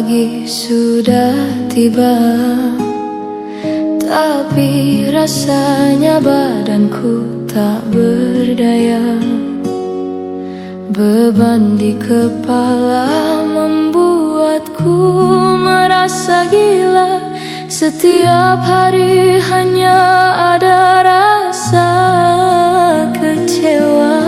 pagi sudah tiba, tapi rasanya badanku tak berdaya. Beban di kepala membuatku merasa gila. Setiap hari hanya ada rasa kecewa.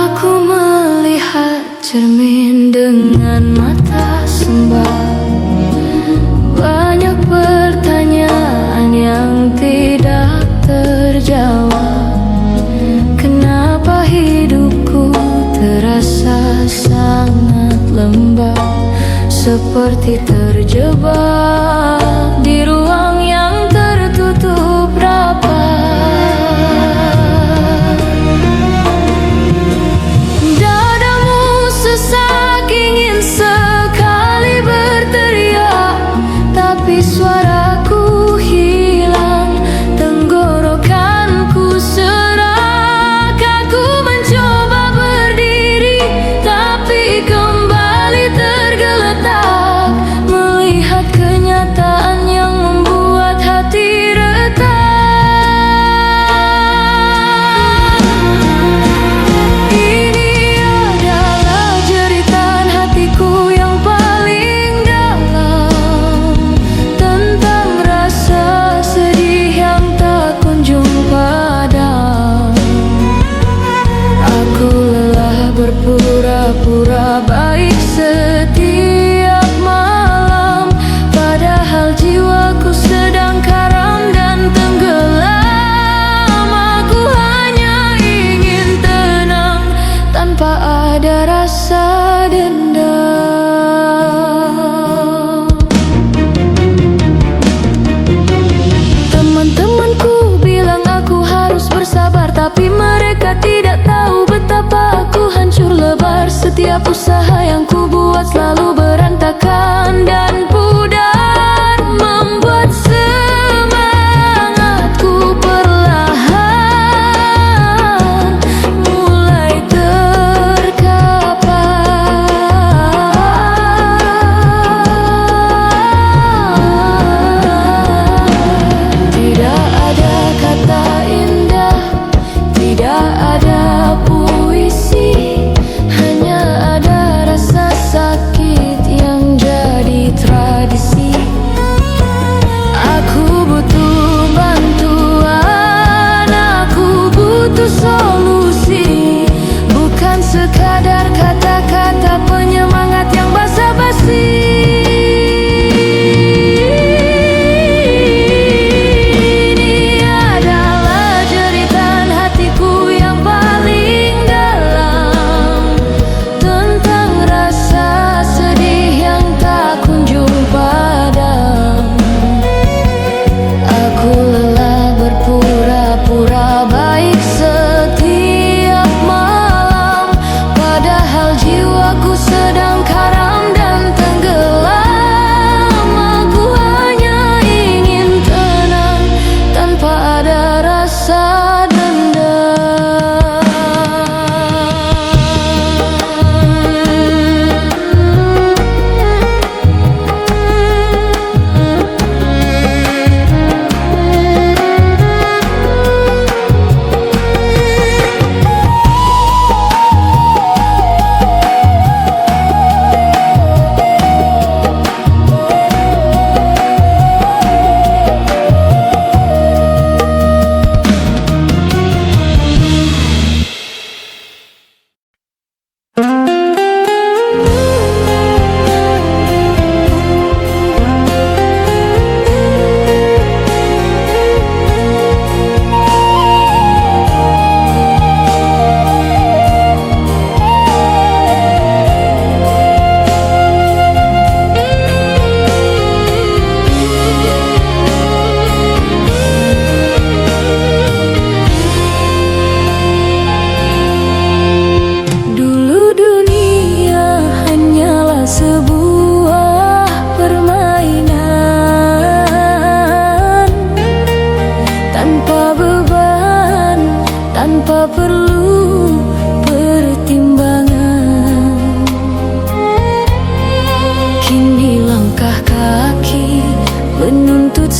Aku melihat cermin dengan mata sembah. Banyak pertanyaan yang tidak terjawab. Kenapa hidupku terasa sangat lembab, seperti terjebak di ruang yang tertutup rapat. Dadamu sesak ingin sekali berteriak, tapi suaraku hilang. Tenggorokanku serak. Aku mencoba berdiri, tapi kembali tergeletak, melihat kenyataan yang membuat hati retak. Ini adalah jeritan hatiku yang paling dalam, tentang rasa sedih yang tak kunjung padam. Aku lelah berpura-pura baik setiap malam, padahal jiwaku sedang karam dan tenggelam. Aku hanya ingin tenang tanpa ada rasa dendam. Teman-temanku bilang aku harus bersabar, tapi mereka tidak tahu betapa aku hancur lebar. Setiap usaha yang ku buat selalu berantakan dan pudar, membuat semangatku perlahan mulai terkapar. Tidak ada kata indah, tidak ada puisi, hanya ada rasa sakit yang jadi tradisi. Aku butuh bantuan, aku butuh solusi, bukan sekadar kata-kata penyemangat yang basa-basi. Ini adalah jeritan hatiku yang paling dalam, tentang rasa sedih yang tak kunjung padam. Aku lelah berpura-pura baik setiap malam, padahal jiwaku sedang karam dan tenggelam. Aku hanya ingin tenang tanpa ada rasa dendam. tanpa perlu pertimbangan.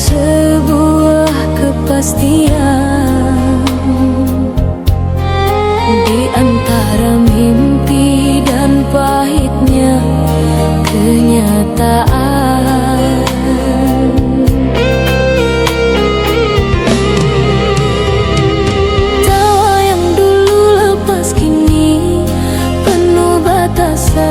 sebuah kepastian di antara mimpi dan pahitnya kenyataan. Tawa yang dulu lepas kini penuh batasan,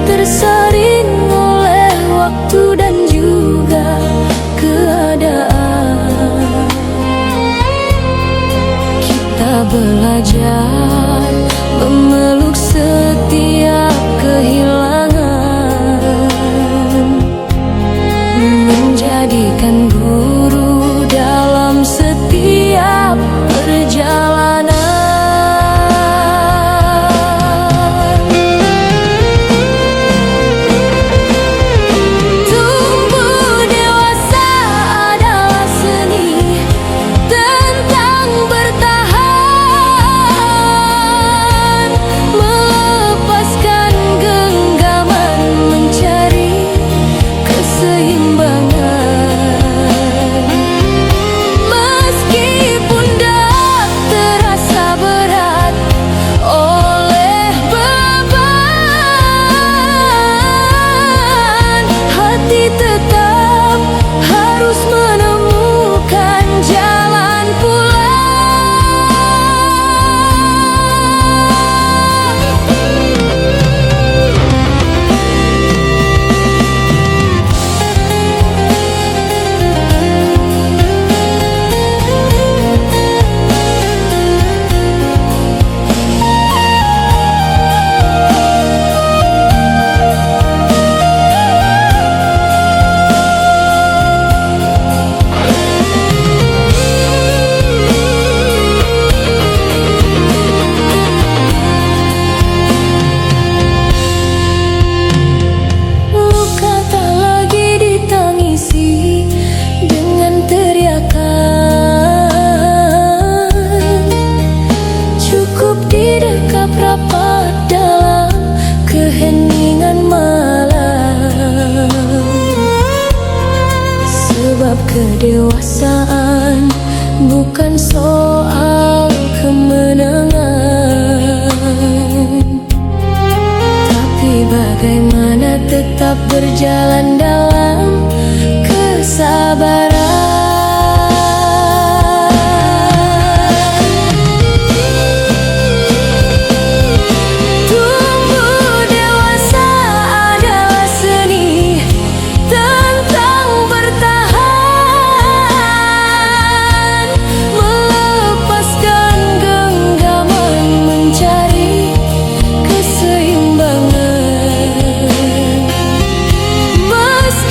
tersaring oleh waktu dan juga keadaan. Kita belajar memeluk setiap kehilangan, menjadikan guru dalam setiap perjalanan. Tumbuh dewasa adalah seni tentang bertahan, melepaskan genggaman, mencari keseimbangan. Meskipun dak terasa berat oleh beban, hati tetap harus menemukan jalan luka tak lagi ditangisi dengan teriakan, cukup didekap rapat dalam keheningan malam. Sebab kedewasaan bukan soal kemenangan, tapi bagaimana tetap berjalan dalam kesabaran. Tumbuh dewasa adalah seni tentang bertahan, melepaskan genggaman, mencari keseimbangan. Meski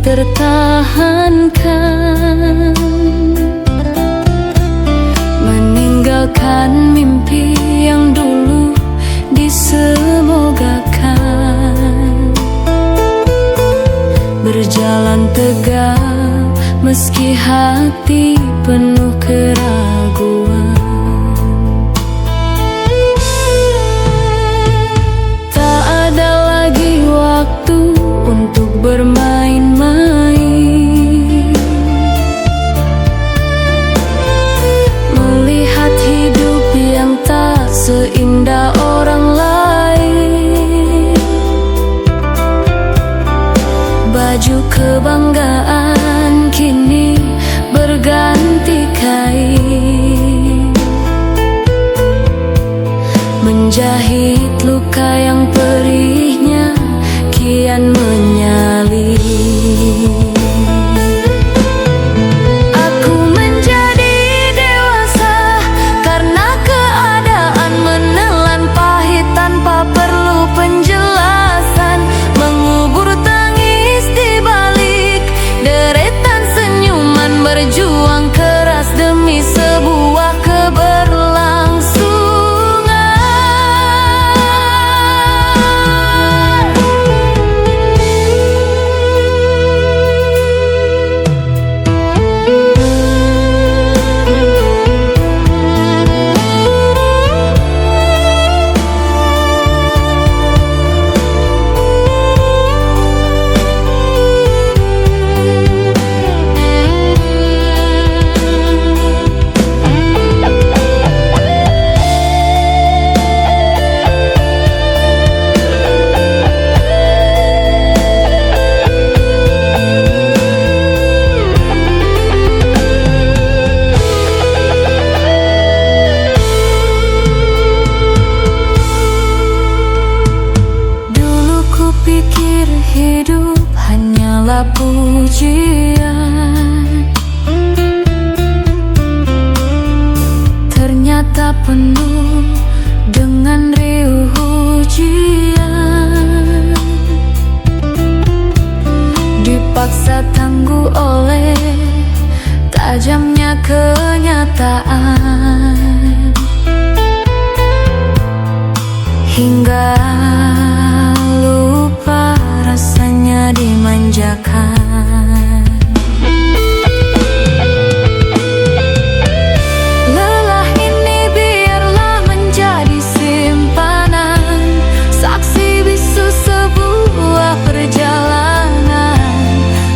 tertahankan, meninggalkan mimpi yang dulu disemogakan. Berjalan tegak meski hati penuh keraguan. Tak ada lagi waktu untuk bermain-main, melihat hidup yang tak seindah orang lain. Baju kebanggaan kini berganti kain, menjahit luka yang perihnya kian menyalin. Aku menjadi dewasa karena keadaan menelan pahit tanpa perlu penjelasan, mengubur tangis di balik deretan senyuman, berjuang keras demi sebuah keberlangsungan. Pikir hidup hanyalah pujian, ternyata penuh dengan riuh ujian. Dipaksa tangguh oleh tajamnya kenyataan, hingga lupa rasanya dimanjakan. Lelah ini biarlah menjadi simpanan, saksi bisu sebuah perjalanan,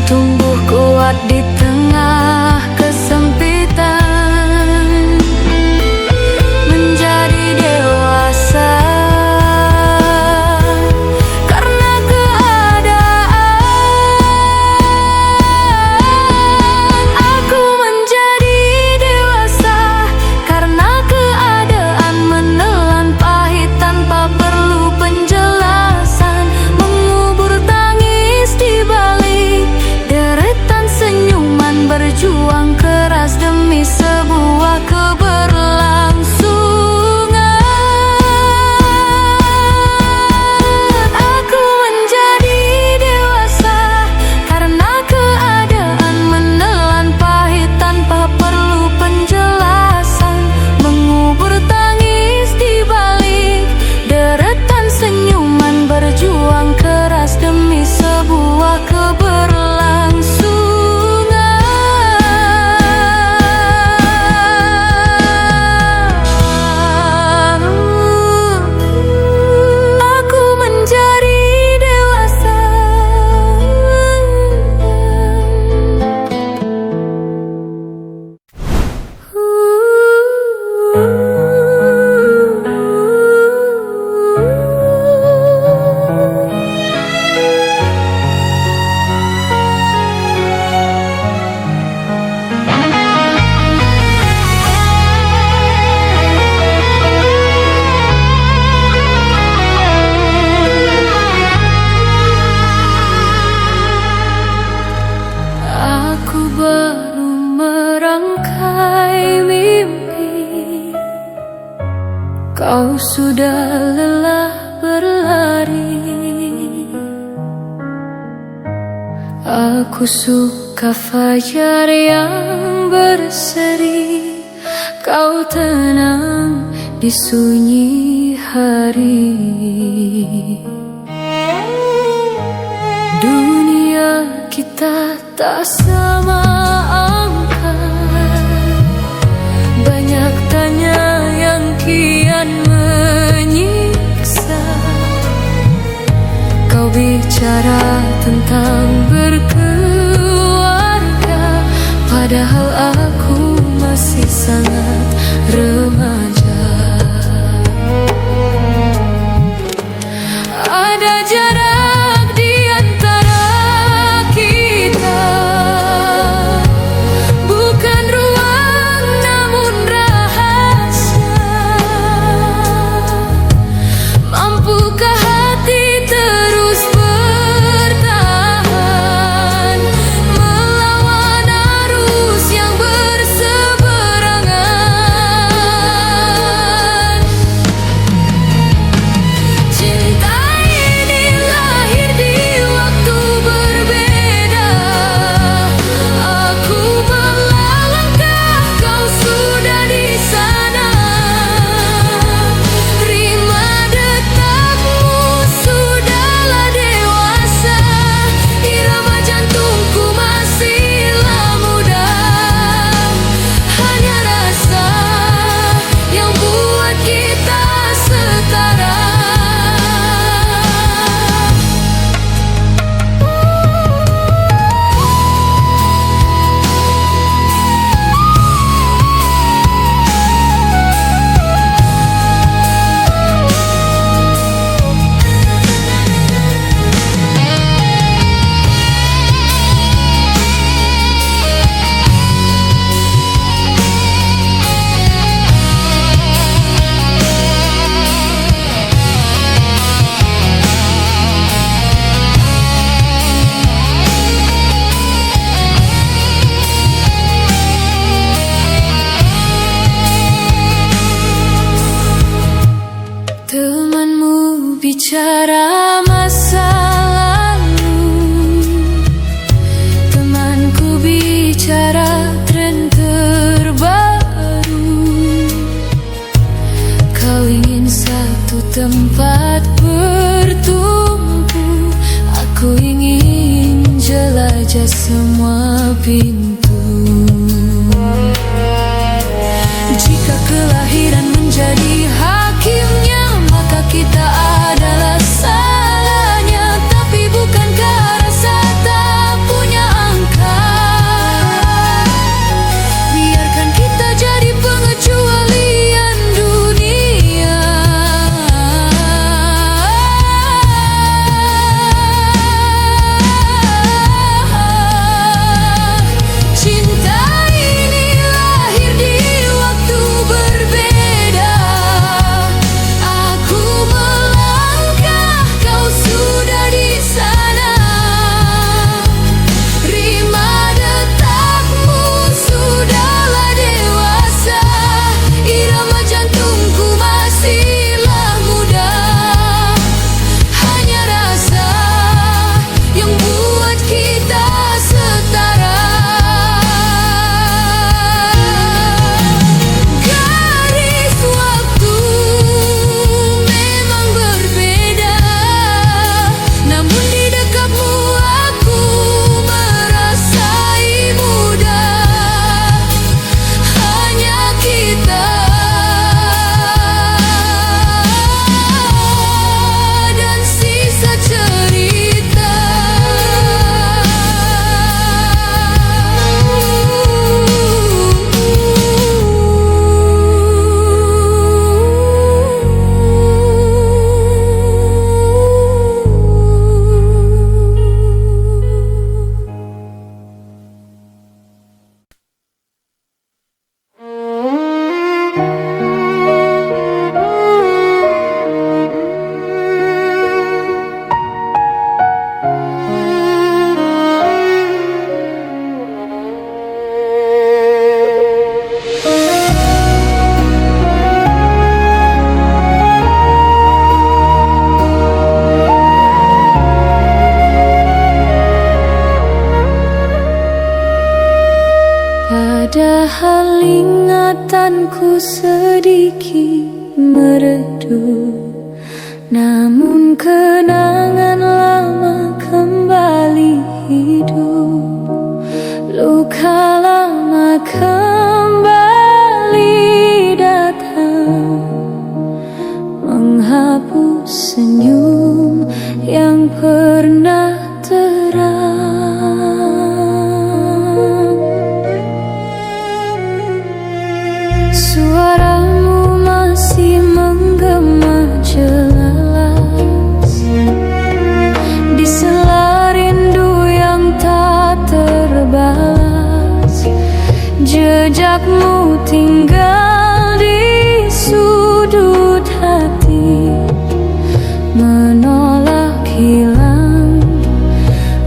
tumbuh kuat di tengah kesempitan, menjadi dewasa. Berjuang keras demi sebuah keberlangsungan. Aku menjadi dewasa karena keadaan menelan pahit tanpa perlu penjelasan, mengubur tangis di balik deretan senyuman, berjuang keras demi sebuah keberlangsungan. Kau sudah lelah berlari, Aku suka fajar yang berseri, kau tenang di sunyi hari. Dunia kita tak sama angkat, banyak tanya yang kian menyiksa. Kau bicara tentang berkeluarga, padahal aku masih sangat remaja. Ada jarak di antara kita, bukan ruang namun rahasia. Mampukah hati terus bertahan melawan arus yang berseberangan? Cinta ini lahir di waktu berbeda. Aku melangkah, kau sudah di sana. Terima detakmu, sudahlah dewasa. Irama jantungku masihlah muda. Hanya rasa yang buat kita setara. Temanmu bicara masa lalu, temanku bicara tren terbaru. Kau ingin satu tempat bertumpu, aku ingin jelajah semua pintu. Jika kelahiran menjadi hakimnya, maka kita adalah salahnya. Tapi bukankah rasa tak punya angka? Biarkan kita jadi pengecualian dunia. redup. Namun kenangan lama kembali hidup, luka lama kembali datang, menghapus senyum yang pernah terang. Suaramu masih menggema jelas di sela rindu yang tak terbalas. Jejakmu tinggal di sudut hati, menolak hilang,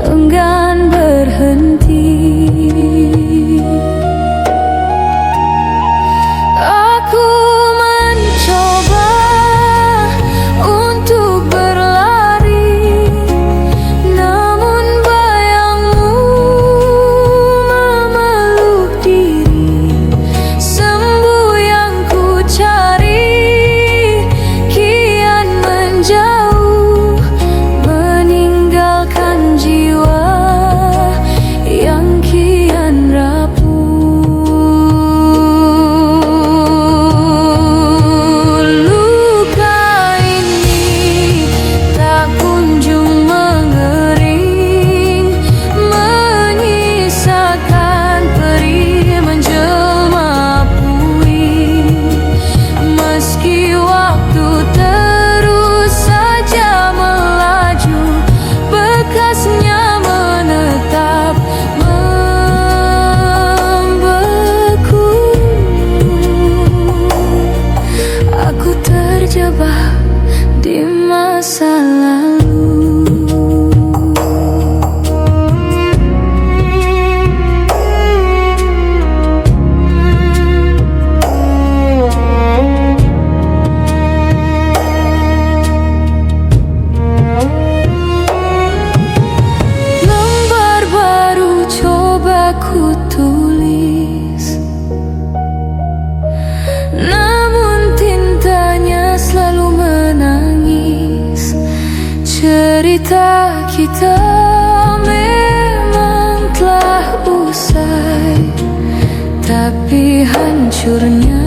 enggan berhenti. Aku mencoba untuk berlari, namun bayangmu memeluk diri. Sembuh yang ku cari kian menjauh, meninggalkan jiwa yang kian rapuh. Luka ini tak kunjung mengering, menyisakan perih menjelma puing. Meski waktu terus saja melaju, bekasnya menetap membeku. Aku terjebak di masa lalu. Lembar baru coba ku tulis, namun tintanya selalu menangis. Cerita kita memang telah usai, tapi hancurnya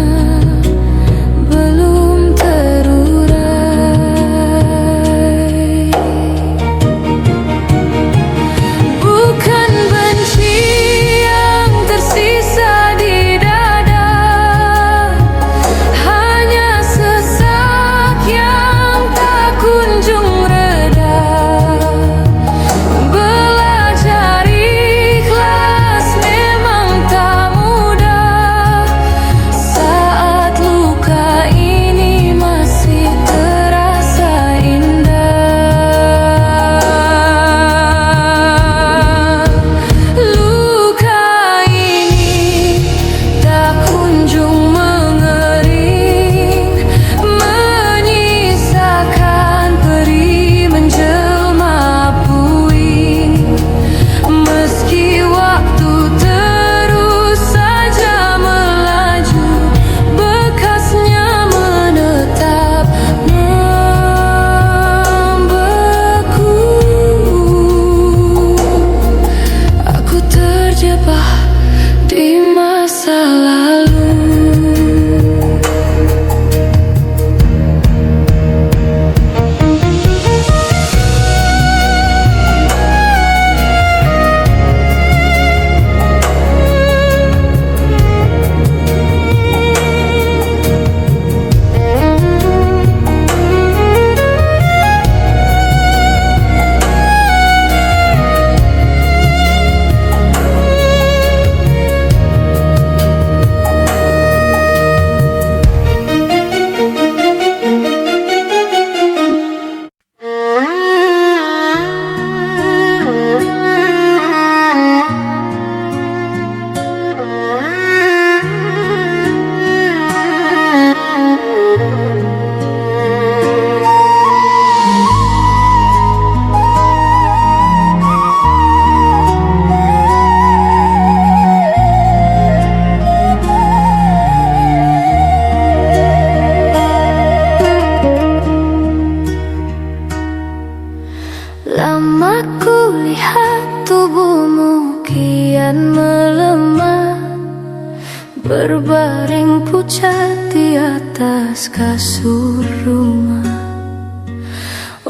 belum terurai. Bukan benci yang tersisa di dada, hanya sesak yang tak kunjung reda. Belajar ikhlas memang tak mudah,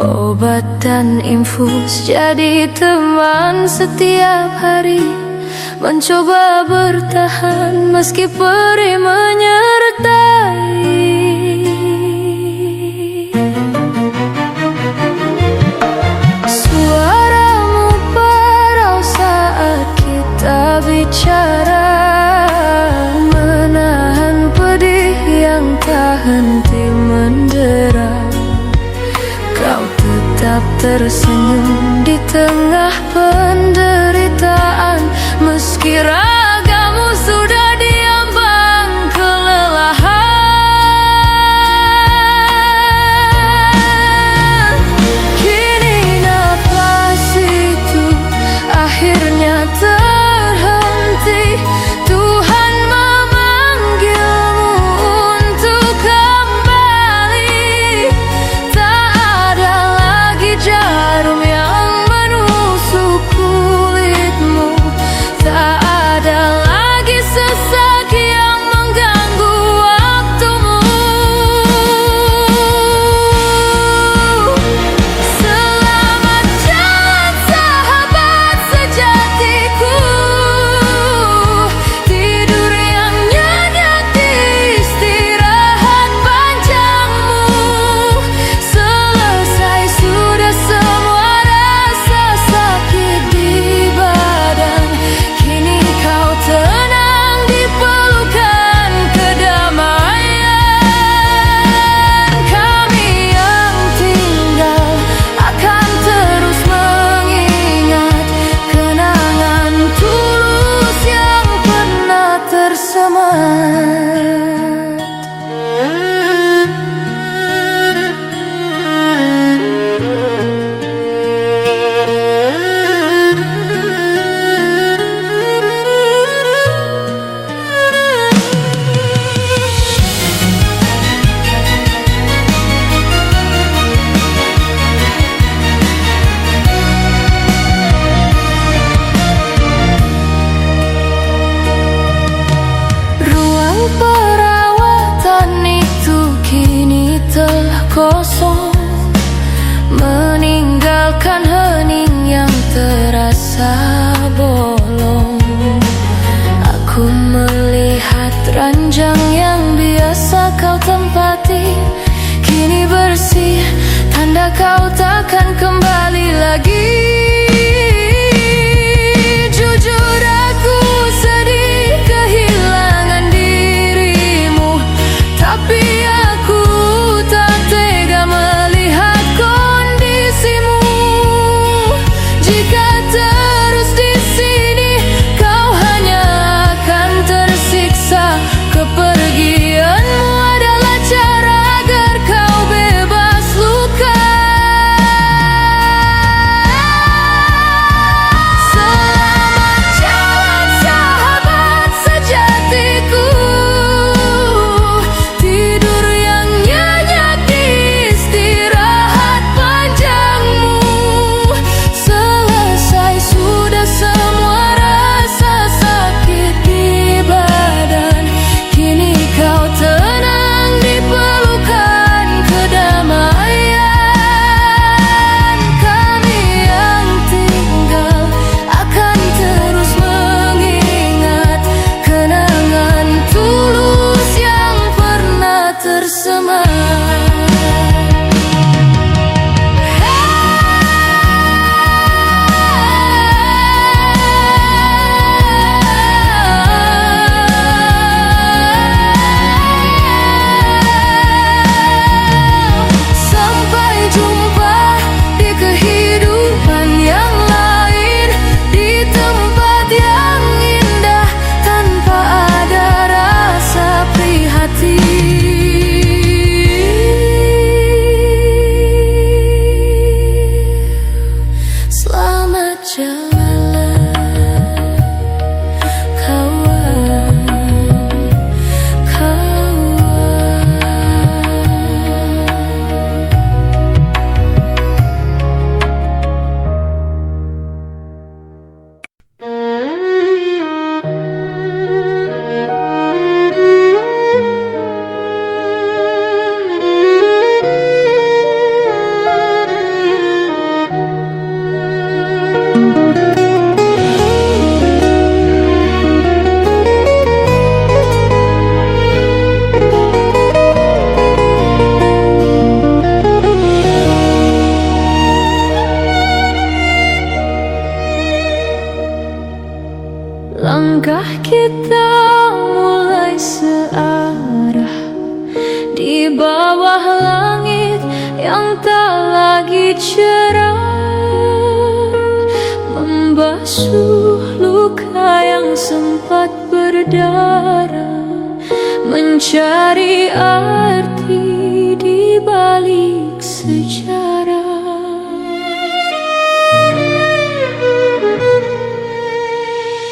Obat dan infus jadi teman setiap hari, mencoba bertahan meski perih menyertai. Suaramu parau saat kita bicara, menahan pedih yang tak henti mendera. Kau tetap tersenyum di tengah penderitaan, meski ragamu sudah diambang kelelahan. Kini napas itu akhirnya terhenti. Tuhan memanggilmu untuk kembali. Tak ada lagi jarum yang menusuk kulitmu, tak ada lagi sesak yang mengganggu waktumu. Selamat jalan sahabat sejatiku, tidur yang nyenyak di istirahat panjangmu. Selesai sudah semua rasa sakit di badan, kini kau tenang di pelukan kedamaian. Kami yang tinggal akan terus mengingat kenangan tulus yang pernah tersemat. Ruang perawatan itu kini telah kosong, meninggalkan hening yang terasa bolong. Aku melihat ranjang yang biasa kau tempati, kini bersih, tanda kau takkan kembali lagi. Jujur aku sedih kehilangan dirimu, tapi aku tak tega melihat kondisimu. Jika terus di sini kau hanya akan tersiksa. Kepergianmu adalah cara agar kau bebas luka. cerah, membasuh luka yang sempat berdarah, mencari arti di balik sejarah.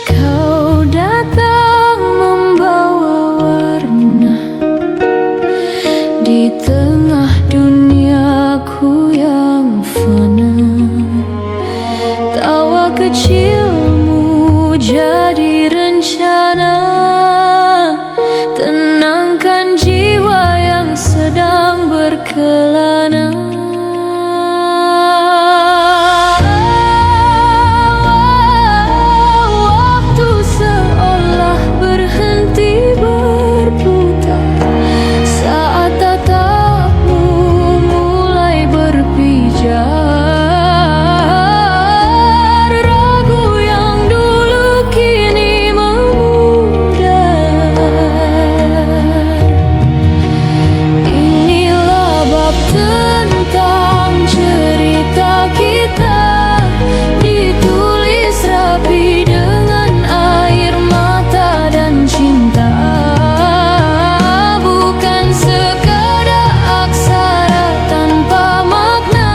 Kau datang membawa warna di tengah duniaku yang fana. Tawa kecilmu jadi rencana, tenangkan jiwa yang sedang berkelana. Waktu seolah berhenti berputar saat tatapmu mulai berpijar. Ragu yang dulu kini memudar. Inilah bab tentang cerita kita, ditulis rapi dengan air mata dan cinta. Bukan sekadar aksara tanpa makna,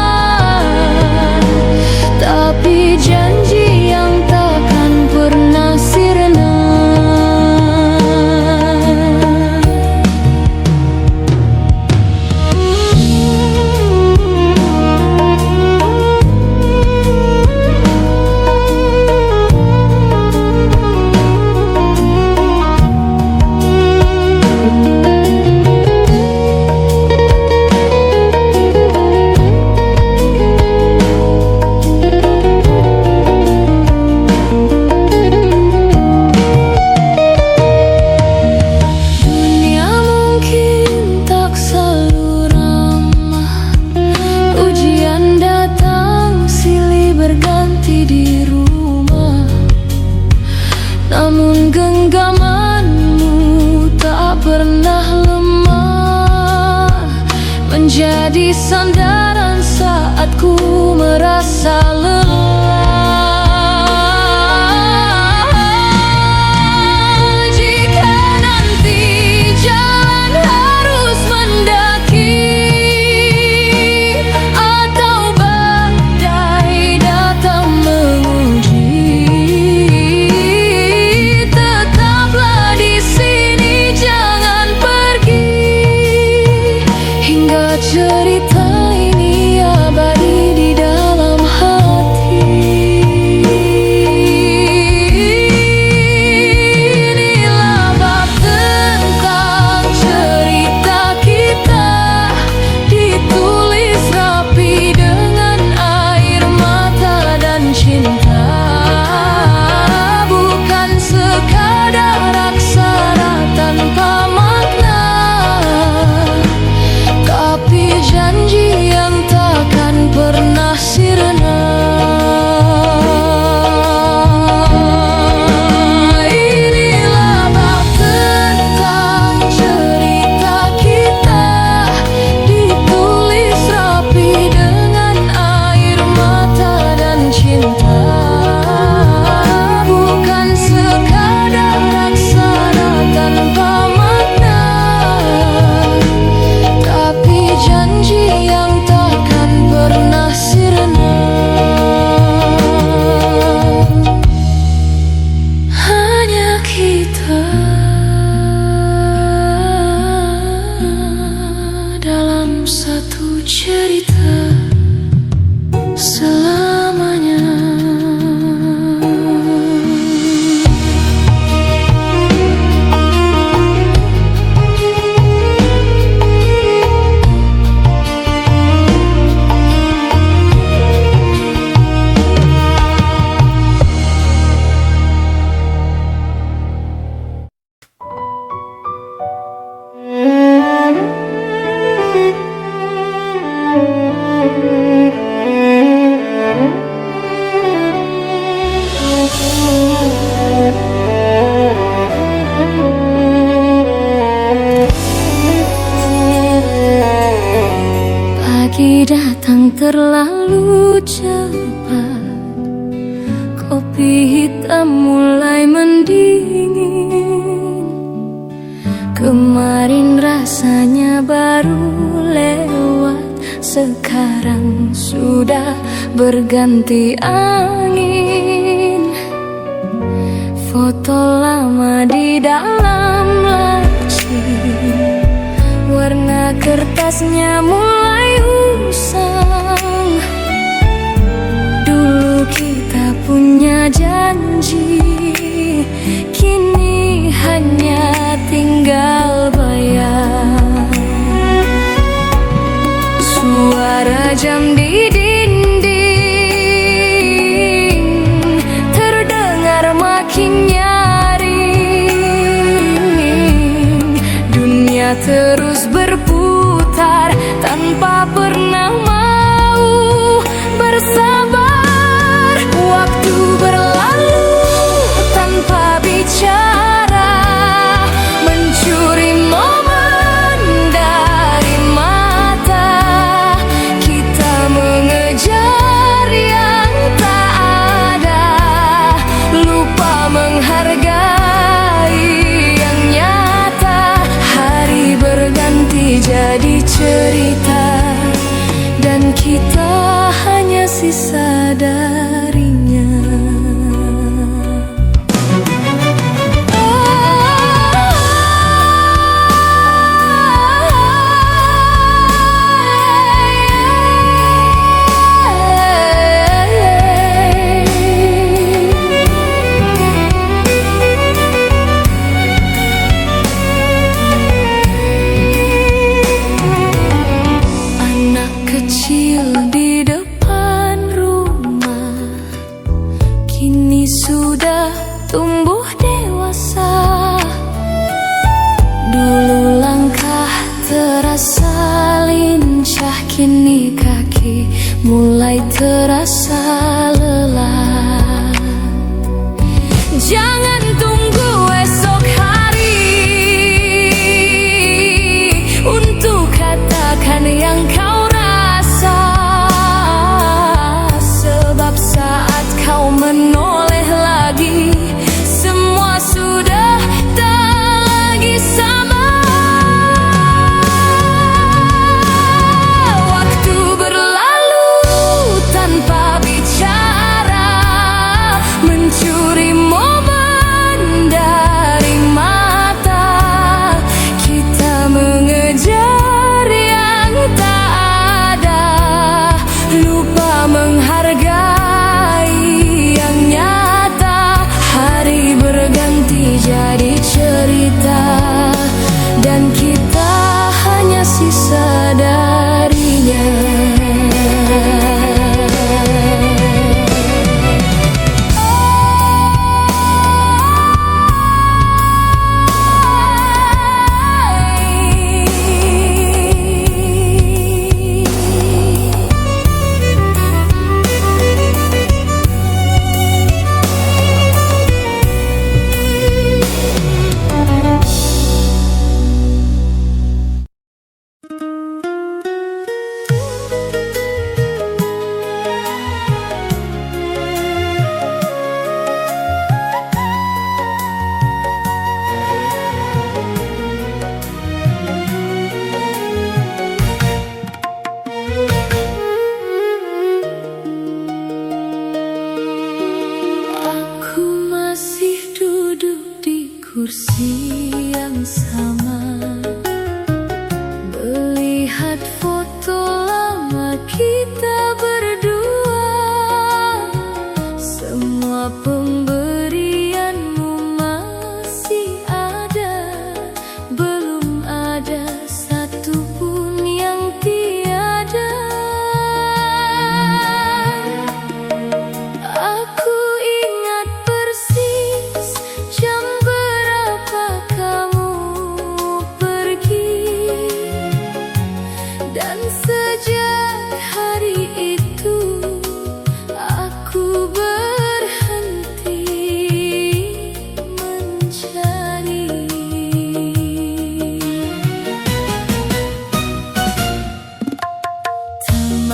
tapi janji yang takkan pernah sirna. Dunia mungkin tak selalu ramah, ujian datang silih berganti di rumah. Namun genggamanmu tak pernah lemah, menjadi sandaran saat ku merasa lelah. Jika nanti jalan harus mendaki, atau badai datang menguji, tetaplah di sini, jangan pergi hingga cerita ini abadi di dalam hati. Inilah bab tentang cerita kita, ditulis rapi dengan air mata dan cinta. Bukan sekadar aksara tanpa makna, tapi janji yang takkan pernah sirna. Inilah bab tentang cerita kita, ditulis rapi dengan air mata dan cinta. Bukan sekadar aksara tanpa makna, tapi janji yang takkan pernah sirna. Hanya kita dalam satu cerita selamanya. Pagi datang terlalu cepat, kopi hitam mulai mendingin. Kemarin rasanya baru lewat, sekarang sudah berganti angin. Foto lama di dalam laci, warna kertasnya mulai usang. Dulu kita punya janji, kini hanya tinggal bayang. Suara jam di dinding terdengar makin nyaring. Dunia terus berputar tanpa pernah mau bersabar. Waktu berlalu tanpa bicara, mencuri momen dari mata. Kita mengejar yang tak ada, lupa menghargai yang nyata. Hari berganti jadi cerita, dan kita hanya sisa darinya. Kecil di depan rumah kini sudah tumbuh dewasa. Dulu langkah terasa lincah, kini kaki mulai terasa lelah. Jangan tunggu esok hari untuk katakan yang kau rasa, sebab saat kau menoleh lagi, semua sudah tak lagi sama. Waktu berlalu tanpa bicara,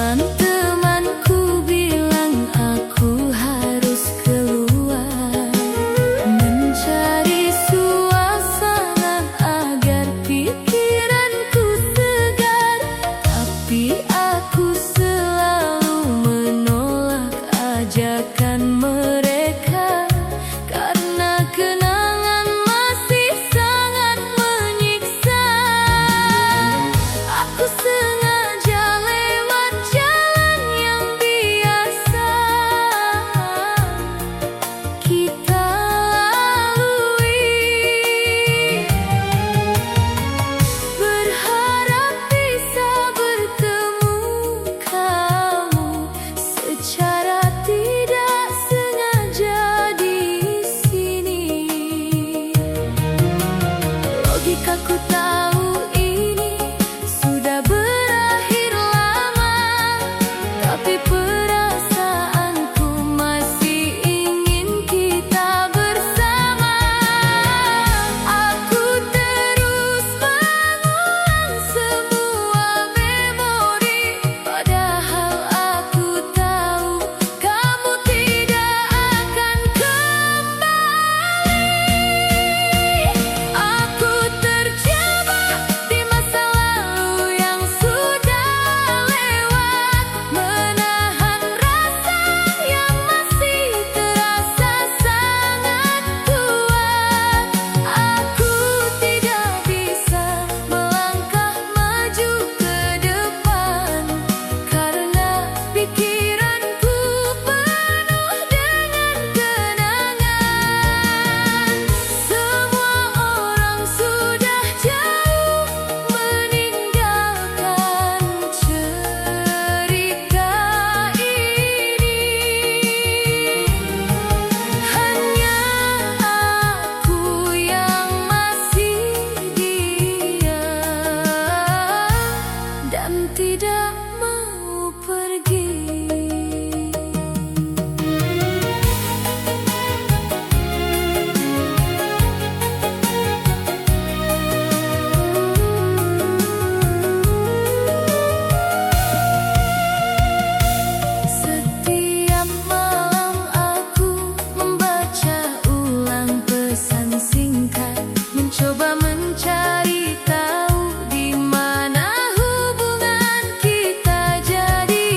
Teman-temanku bilang aku harus keluar, mencari suasana agar pikiranku segar. Tapi aku selalu menolak ajakan mereka, karena kenangan masih sangat menyiksa. Aku sengaja lewat jalan yang biasa kita lalui, berharap bisa bertemu kamu secara tidak sengaja di sini. Logikaku tahu ini sudah berakhir lama, tapi perasaanku masih ingin kita bersama. Aku terus mengulang semua memori, padahal aku tahu kamu tidak akan kembali. Aku terjebak di masa lalu yang sudah lewat, menahan rasa yang masih terasa sangat kuat. Aku tidak bisa melangkah maju ke depan, karena pikiranku penuh dengan kenangan. Semua orang sudah jauh meninggalkan cerita ini. Hanya aku yang masih diam dan tidak mau pergi. Setiap malam aku membaca ulang pesan singkat, mencoba mencari tahu di mana hubungan kita jadi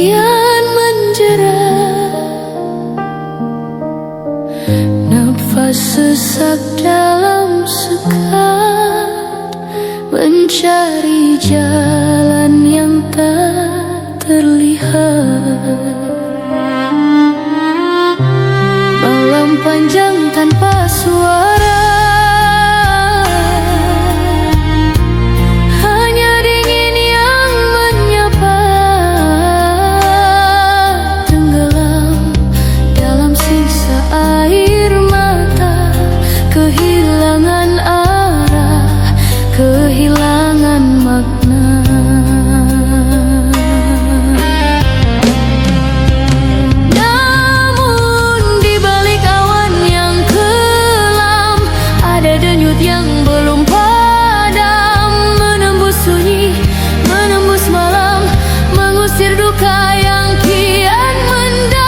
kian menjerat. Nafas sesak dalam sekat, mencari jalan yang tak terlihat. Malam panjang tanpa suara, hanya dingin yang menyapa. Tenggelam dalam sisa air mata, kehilangan arah, kehilangan makna. Yang belum padam, menembus sunyi, menembus malam, mengusir duka yang kian mendalam.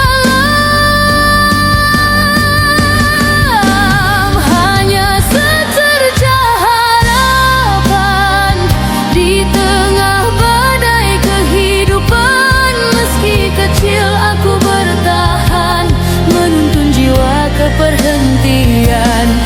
Hanya secerca harapan di tengah badai kehidupan. Meski kecil aku bertahan, menuntun jiwa ke perhentian.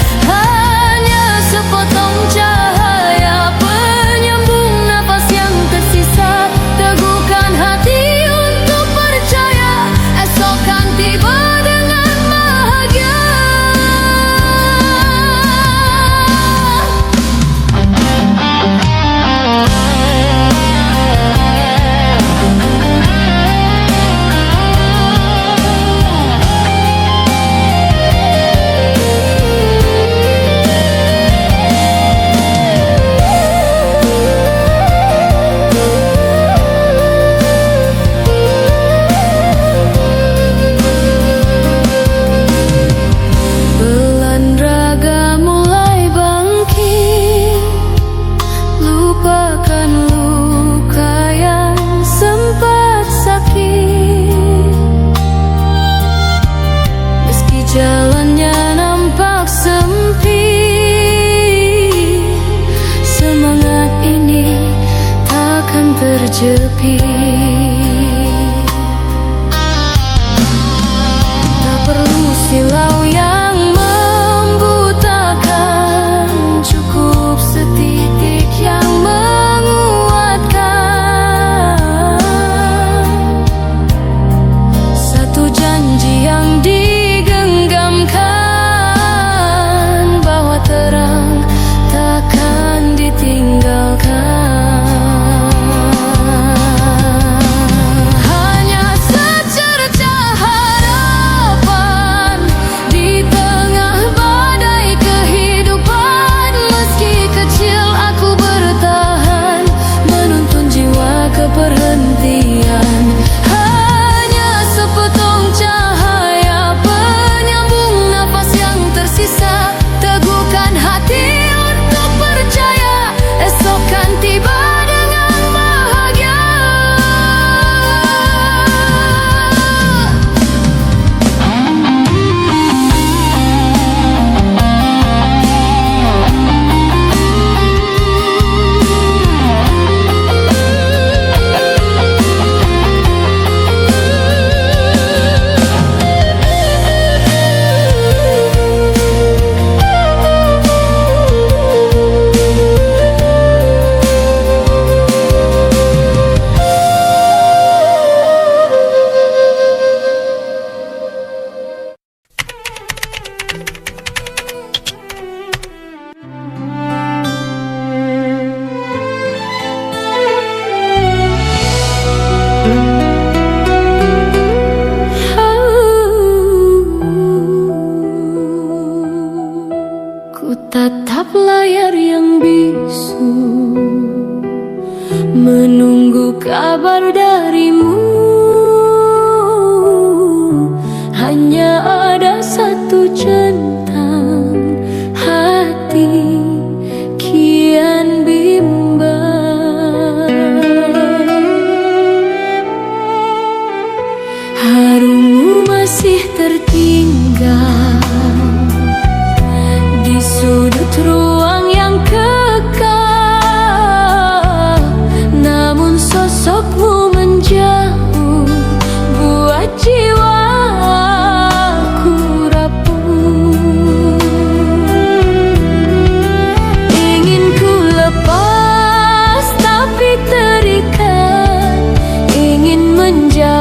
Sepotong cahaya penyambung nafas yang tersisa, teguhkan hati untuk percaya esok kan tiba dengan bahagia. Jalannya nampak sempit, semangat ini takkan terjepit. Tak perlu silau yang membutakan, cukup setitik yang menguatkan. Satu janji yang digenggamkan, bahwa terang takkan ditinggalkan. Hanya secerca harapan di tengah badai kehidupan. Meski kecil aku bertahan, menuntun jiwa ke perhentian. Hanya sepotong cahaya penyambung nafas yang tersisa, teguhkan hati untuk percaya esok kan tiba dengan bahagia. Ku tatap layar yang bisu, menunggu kabar darimu. Hanya ada satu centang hati kian bimbang. Harummu masih tertinggal di sudut ruang yang kekal, namun sosokmu menjauh menjauh.